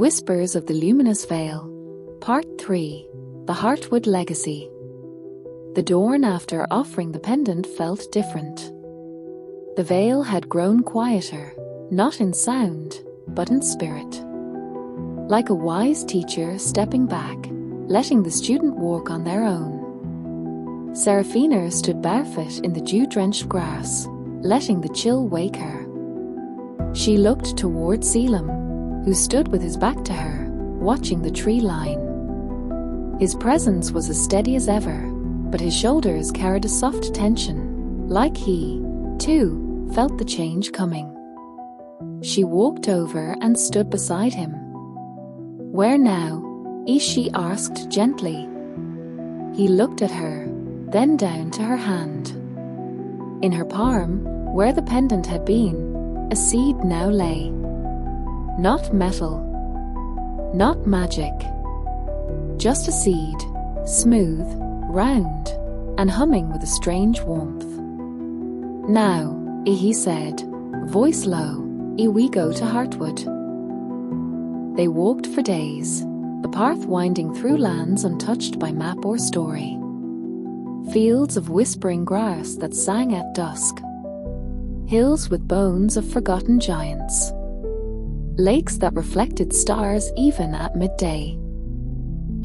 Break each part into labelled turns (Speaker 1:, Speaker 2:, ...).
Speaker 1: Whispers of the Luminous Vale, Part 3, The Heartwood Legacy. The dawn after offering the pendant felt different. The Vale had grown quieter, not in sound, but in spirit. Like a wise teacher stepping back, letting the student walk on their own. Seraphina stood barefoot in the dew-drenched grass, letting the chill wake her. She looked toward Selim, who stood with his back to her, watching the tree line. His presence was as steady as ever, but his shoulders carried a soft tension, like he, too, felt the change coming. She walked over and stood beside him. "Where now?" she asked gently. He looked at her, then down to her hand. In her palm, where the pendant had been, a seed now lay. Not metal, not magic, just a seed, smooth, round, and humming with a strange warmth. "Now," he said, voice low, "we go to Heartwood." They walked for days, the path winding through lands untouched by map or story. Fields of whispering grass that sang at dusk. Hills with bones of forgotten giants. Lakes that reflected stars even at midday.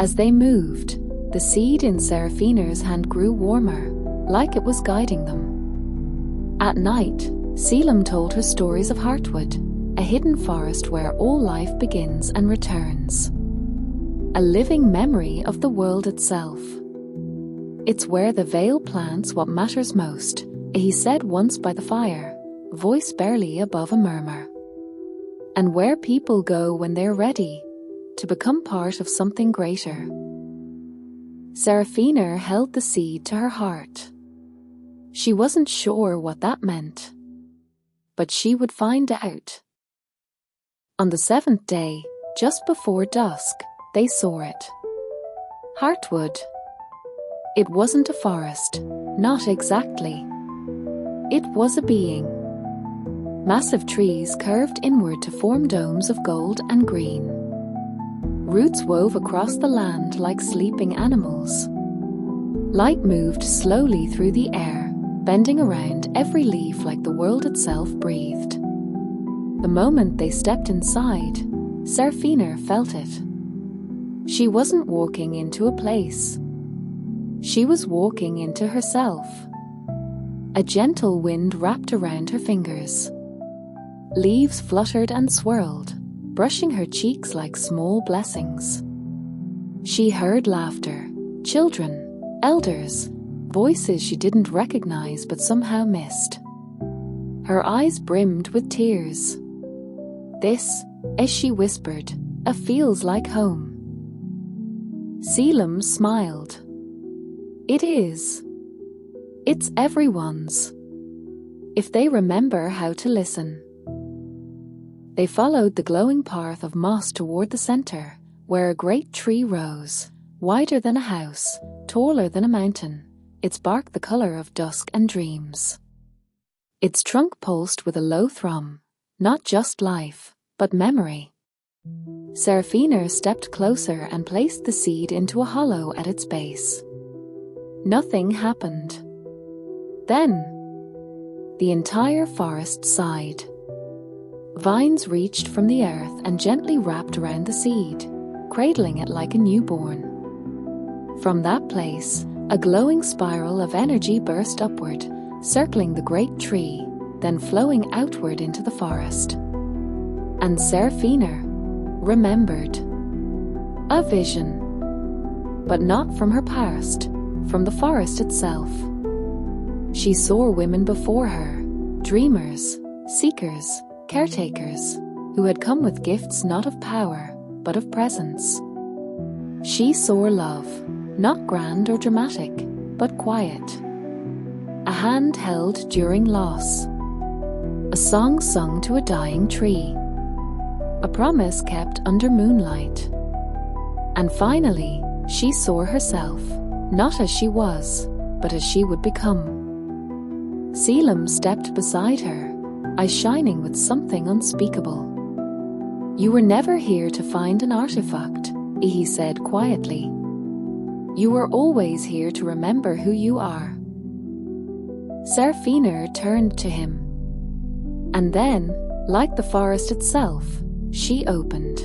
Speaker 1: As they moved, the seed in Seraphina's hand grew warmer, like it was guiding them. At night, Selim told her stories of Heartwood, a hidden forest where all life begins and returns. A living memory of the world itself. "It's where the Vale plants what matters most," he said once by the fire, voice barely above a murmur. "And where people go when they're ready to become part of something greater." Seraphina held the seed to her heart. She wasn't sure what that meant, but she would find out. On the 7th day, just before dusk, they saw it. Heartwood. It wasn't a forest, not exactly. It was a being. Massive trees curved inward to form domes of gold and green. Roots wove across the land like sleeping animals. Light moved slowly through the air, bending around every leaf like the world itself breathed. The moment they stepped inside, Seraphina felt it. She wasn't walking into a place. She was walking into herself. A gentle wind wrapped around her fingers. Leaves fluttered and swirled, brushing her cheeks like small blessings. She heard laughter, children, elders, voices she didn't recognize but somehow missed. Her eyes brimmed with tears. "This," as she whispered, "feels like home." Selim smiled. "It is. It's everyone's, if they remember how to listen." They followed the glowing path of moss toward the center, where a great tree rose, wider than a house, taller than a mountain, its bark the color of dusk and dreams. Its trunk pulsed with a low thrum, not just life, but memory. Seraphina stepped closer and placed the seed into a hollow at its base. Nothing happened. Then, the entire forest sighed. Vines reached from the earth and gently wrapped around the seed, cradling it like a newborn. From that place, a glowing spiral of energy burst upward, circling the great tree, then flowing outward into the forest. And Seraphina remembered. A vision. But not from her past, from the forest itself. She saw women before her, dreamers, seekers, caretakers, who had come with gifts not of power, but of presence. She saw love, not grand or dramatic, but quiet. A hand held during loss. A song sung to a dying tree. A promise kept under moonlight. And finally, she saw herself, not as she was, but as she would become. Selim stepped beside her, eyes shining with something unspeakable. You were never here to find an artifact, he said quietly. You were always here to remember who you are. Seraphina turned to him. And then, like the forest itself, she opened.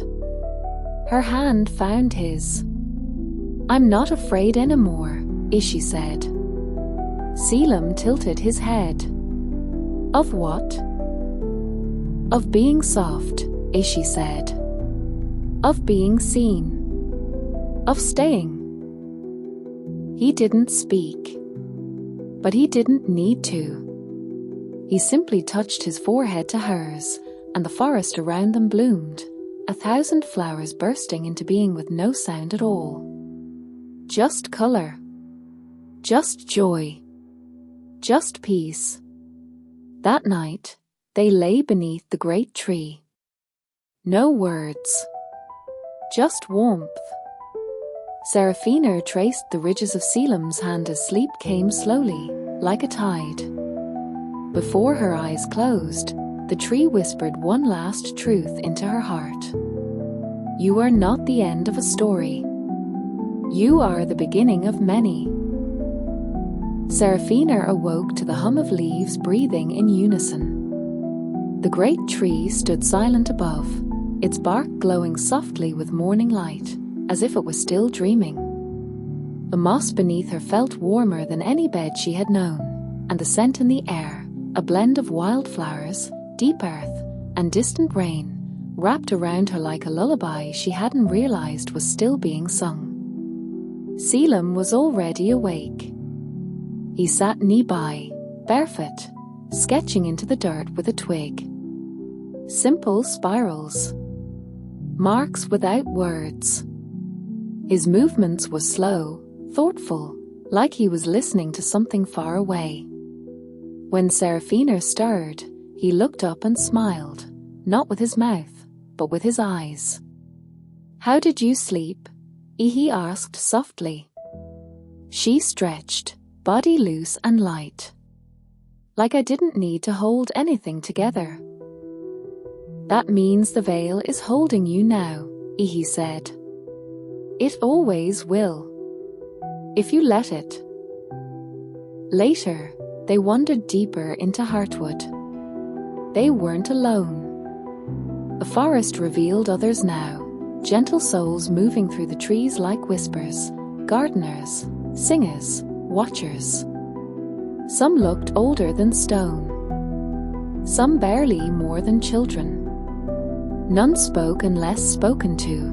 Speaker 1: Her hand found his. I'm not afraid anymore, she said. Selim tilted his head. Of what? Of being soft, she said. Of being seen. Of staying. He didn't speak. But he didn't need to. He simply touched his forehead to hers, and the forest around them bloomed, 1,000 flowers bursting into being with no sound at all. Just color. Just joy. Just peace. That night, they lay beneath the great tree. No words. Just warmth. Seraphina traced the ridges of Selim's hand as sleep came slowly, like a tide. Before her eyes closed, the tree whispered one last truth into her heart. You are not the end of a story. You are the beginning of many. Seraphina awoke to the hum of leaves breathing in unison. The great tree stood silent above, its bark glowing softly with morning light, as if it was still dreaming. The moss beneath her felt warmer than any bed she had known, and the scent in the air, a blend of wildflowers, deep earth, and distant rain, wrapped around her like a lullaby she hadn't realized was still being sung. Selim was already awake. He sat knee-by, barefoot, sketching into the dirt with a twig. Simple spirals. Marks without words. His movements were slow, thoughtful, like he was listening to something far away. When Seraphina stirred, he looked up and smiled, not with his mouth, but with his eyes. How did you sleep? He asked softly. She stretched, body loose and light. Like I didn't need to hold anything together. That means the veil is holding you now, he said. It always will. If you let it. Later, they wandered deeper into Heartwood. They weren't alone. The forest revealed others now, gentle souls moving through the trees like whispers, gardeners, singers, watchers. Some looked older than stone. Some barely more than children. None spoke unless spoken to.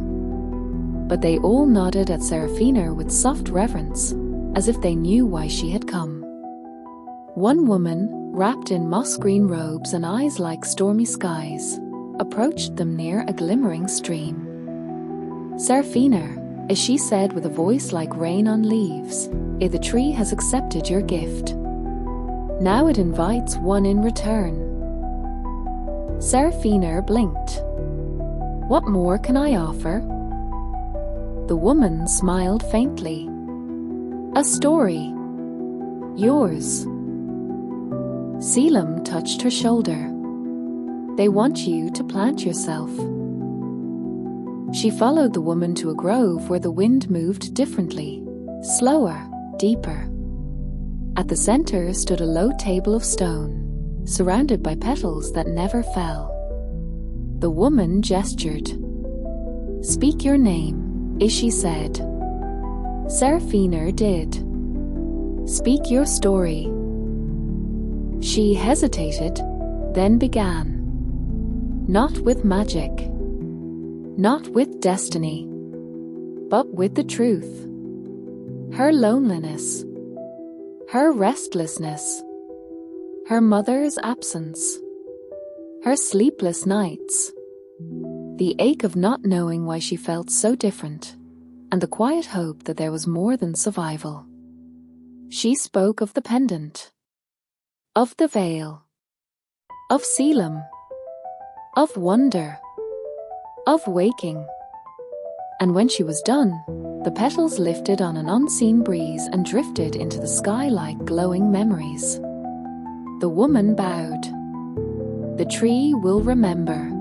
Speaker 1: But they all nodded at Seraphina with soft reverence, as if they knew why she had come. One woman, wrapped in moss-green robes and eyes like stormy skies, approached them near a glimmering stream. Seraphina, as she said with a voice like rain on leaves, the tree has accepted your gift. Now it invites one in return. Seraphina blinked. What more can I offer? The woman smiled faintly. A story. Yours. Selim touched her shoulder. They want you to plant yourself. She followed the woman to a grove where the wind moved differently, slower, deeper. At the center stood a low table of stone, surrounded by petals that never fell. The woman gestured. Speak your name, she said. Seraphina did. Speak your story. She hesitated, then began. Not with magic. Not with destiny. But with the truth. Her loneliness. Her restlessness. Her mother's absence. Her sleepless nights. The ache of not knowing why she felt so different, and the quiet hope that there was more than survival. She spoke of the pendant, of the veil, of Selim, of wonder, of waking. And when she was done, the petals lifted on an unseen breeze and drifted into the sky like glowing memories. The woman bowed. The tree will remember.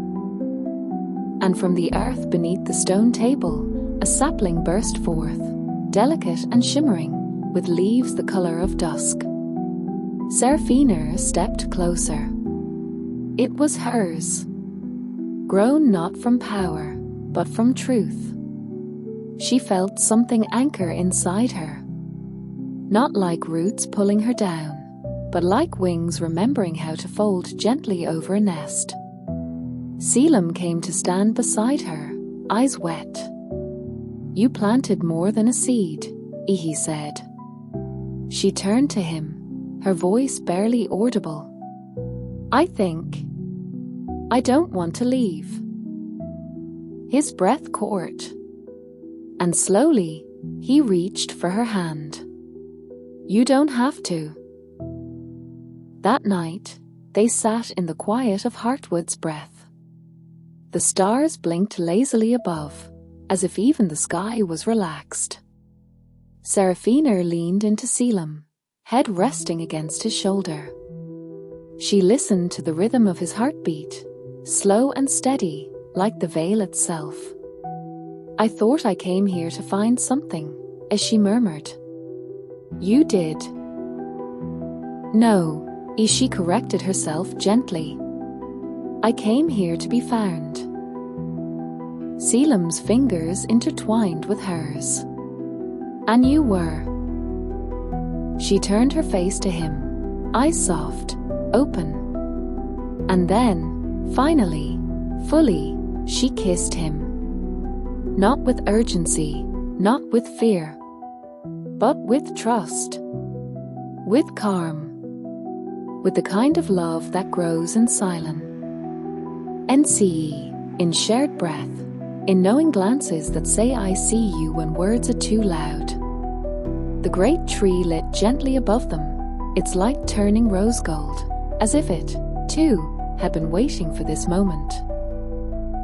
Speaker 1: and from the earth beneath the stone table, a sapling burst forth, delicate and shimmering, with leaves the color of dusk. Seraphina stepped closer. It was hers, grown not from power, but from truth. She felt something anchor inside her, not like roots pulling her down, but like wings remembering how to fold gently over a nest. Selim came to stand beside her, eyes wet. "You planted more than a seed," he said. She turned to him, her voice barely audible. I don't want to leave." His breath caught, and slowly he reached for her hand. "You don't have to." That night, they sat in the quiet of Heartwood's breath. The stars blinked lazily above, as if even the sky was relaxed. Seraphina leaned into Selim, head resting against his shoulder. She listened to the rhythm of his heartbeat, slow and steady, like the Vale itself. "I thought I came here to find something," as she murmured. "You did." "No," she corrected herself gently. "I came here to be found." Selim's fingers intertwined with hers. "And you were." She turned her face to him, eyes soft, open. And then, finally, fully, she kissed him. Not with urgency, not with fear, but with trust, with calm, with the kind of love that grows in silence. NCE, in shared breath, in knowing glances that say "I see you" when words are too loud. The great tree lit gently above them, its light turning rose gold, as if it, too, had been waiting for this moment.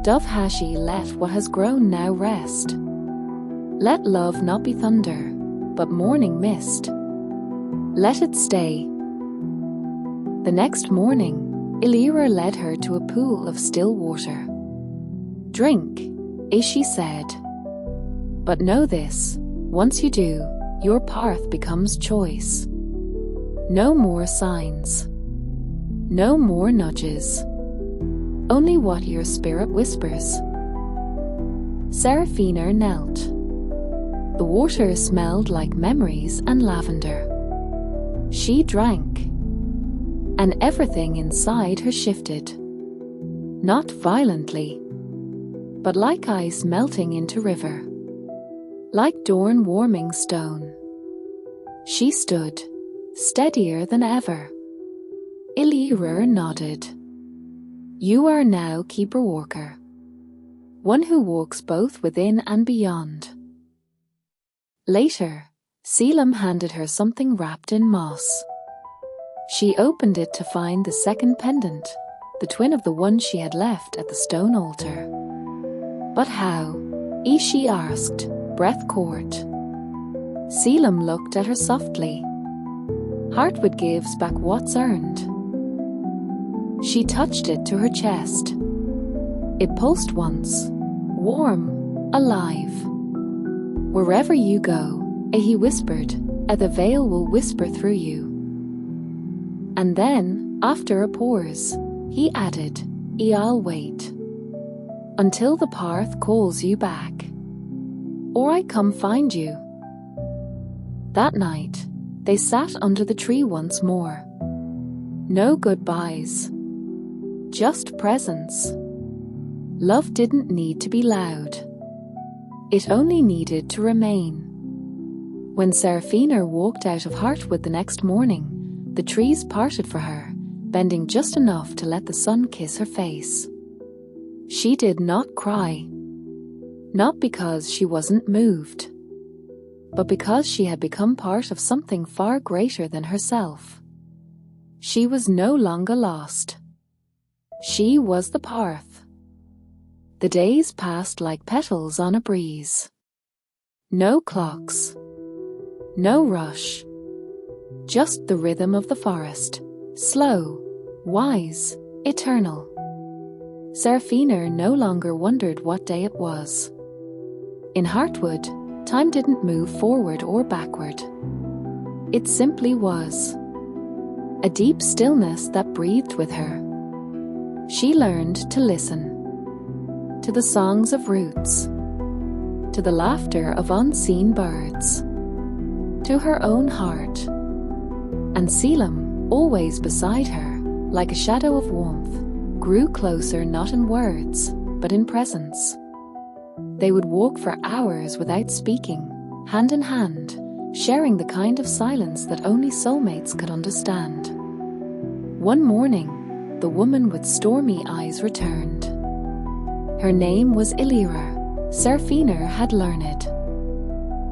Speaker 1: Dove Hashi, let what has grown now rest. Let love not be thunder, but morning mist. Let it stay. The next morning, Illyra led her to a pool of still water. "Drink," she said. "But know this, once you do, your path becomes choice. No more signs. No more nudges. Only what your spirit whispers." Seraphina knelt. The water smelled like memories and lavender. She drank, and everything inside her shifted. Not violently, but like ice melting into river. Like dawn warming stone. She stood, steadier than ever. Illyra nodded. "You are now Keeper Walker. One who walks both within and beyond." Later, Selim handed her something wrapped in moss. She opened it to find the second pendant, the twin of the one she had left at the stone altar. "But how?" she asked, breath caught. Selim looked at her softly. "Heartwood gives back what's earned." She touched it to her chest. It pulsed once, warm, alive. "Wherever you go," he whispered, "the Vale will whisper through you." And then, after a pause, he added, "I'll wait. Until the path calls you back. Or I come find you." That night, they sat under the tree once more. No goodbyes. Just presence. Love didn't need to be loud. It only needed to remain. When Seraphina walked out of Heartwood the next morning, the trees parted for her, bending just enough to let the sun kiss her face. She did not cry. Not because she wasn't moved, but because she had become part of something far greater than herself. She was no longer lost. She was the path. The days passed like petals on a breeze. No clocks. No rush. Just the rhythm of the forest, slow, wise, eternal. Seraphina no longer wondered what day it was. In Heartwood, time didn't move forward or backward. It simply was. A deep stillness that breathed with her. She learned to listen. To the songs of roots. To the laughter of unseen birds. To her own heart. And Selim, always beside her, like a shadow of warmth, grew closer not in words, but in presence. They would walk for hours without speaking, hand in hand, sharing the kind of silence that only soulmates could understand. One morning, the woman with stormy eyes returned. Her name was Illyra. Seraphina had learned.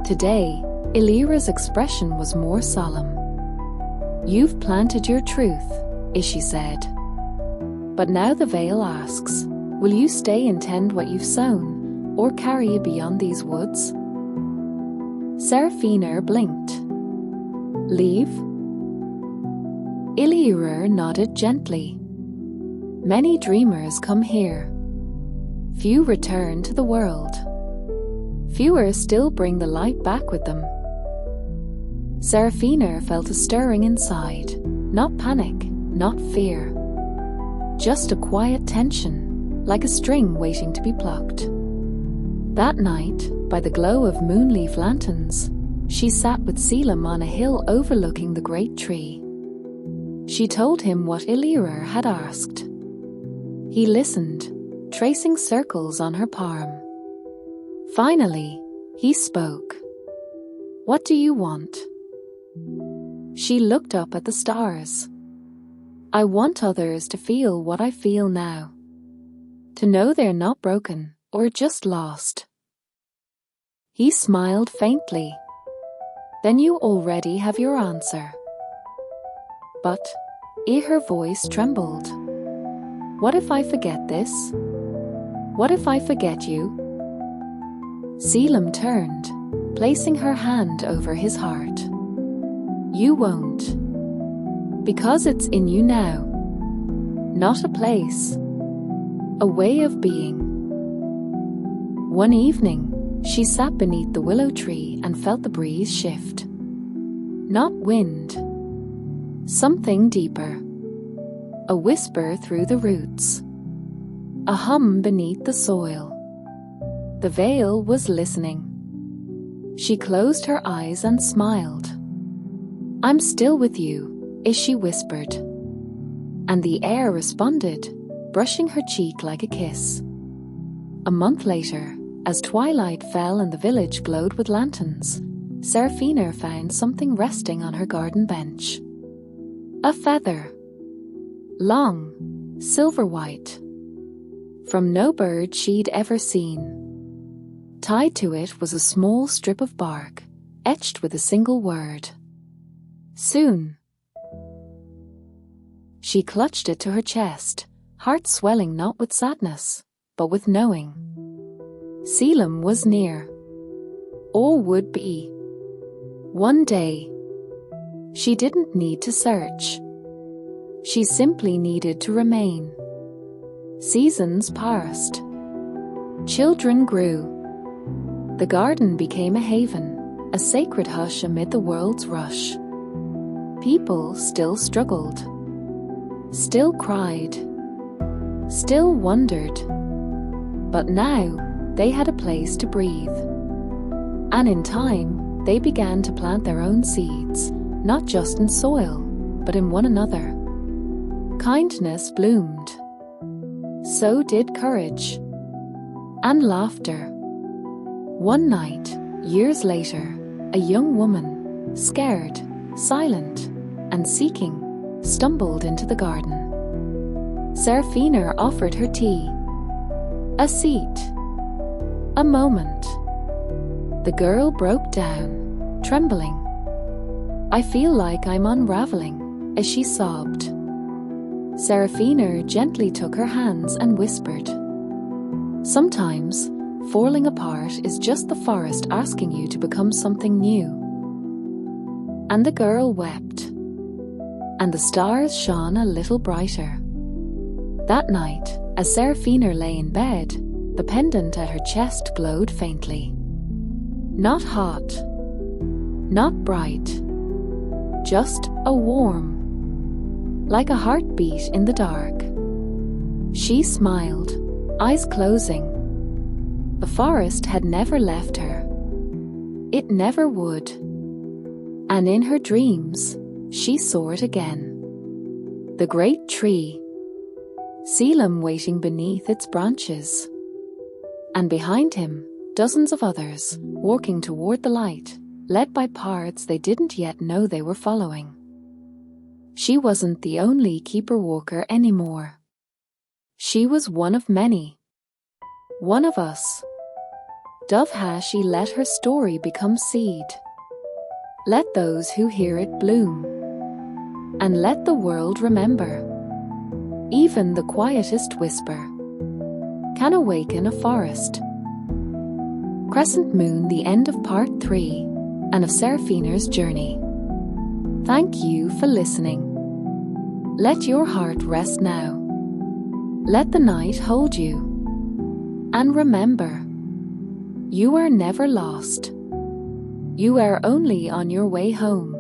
Speaker 1: Today, Illyra's expression was more solemn. "You've planted your truth," Ishi said. "But now the Vale asks, will you stay and tend what you've sown, or carry it beyond these woods?" Seraphina blinked. "Leave?" Illyra nodded gently. "Many dreamers come here. Few return to the world. Fewer still bring the light back with them." Seraphina felt a stirring inside, not panic, not fear. Just a quiet tension, like a string waiting to be plucked. That night, by the glow of moonleaf lanterns, she sat with Selim on a hill overlooking the great tree. She told him what Illyra had asked. He listened, tracing circles on her palm. Finally, he spoke. "What do you want?" She looked up at the stars. "I want others to feel what I feel now. To know they're not broken or just lost." He smiled faintly. "Then you already have your answer." "But," her voice trembled, "what if I forget this? What if I forget you?" Selim turned, placing her hand over his heart. "You won't. Because it's in you now. Not a place. A way of being." One evening, she sat beneath the willow tree and felt the breeze shift. Not wind. Something deeper. A whisper through the roots. A hum beneath the soil. The Vale was listening. She closed her eyes and smiled. "I'm still with you," Ishi whispered. And the air responded, brushing her cheek like a kiss. A month later, as twilight fell and the village glowed with lanterns, Seraphina found something resting on her garden bench. A feather. Long, silver-white. From no bird she'd ever seen. Tied to it was a small strip of bark, etched with a single word. "Soon." She clutched it to her chest, heart swelling not with sadness, but with knowing. Selim was near. All would be. One day. She didn't need to search. She simply needed to remain. Seasons passed. Children grew. The garden became a haven, a sacred hush amid the world's rush. People still struggled. Still cried. Still wondered. But now, they had a place to breathe. And in time, they began to plant their own seeds, not just in soil, but in one another. Kindness bloomed. So did courage. And laughter. One night, years later, a young woman, scared, silent, and seeking, stumbled into the garden. Seraphina offered her tea. A seat. A moment. The girl broke down, trembling. "I feel like I'm unraveling," as she sobbed. Seraphina gently took her hands and whispered, "Sometimes, falling apart is just the forest asking you to become something new." And the girl wept. And the stars shone a little brighter. That night, As Seraphina lay in bed, the pendant at her chest glowed faintly. Not hot, not bright, just a warm, like a heartbeat in the dark. She smiled, eyes closing. The forest had never left her. It never would. And in her dreams, she saw it again. The great tree, Selim waiting beneath its branches. And behind him, dozens of others, walking toward the light, led by paths they didn't yet know they were following. She wasn't the only keeper-walker anymore. She was one of many. One of us. Dove-Hashi let her story become seed. Let those who hear it bloom. And let the world remember. Even the quietest whisper can awaken a forest. Crescent Moon, the end of part 3, and of Seraphina's journey. Thank you for listening. Let your heart rest now. Let the night hold you. And remember, you are never lost. You are only on your way home.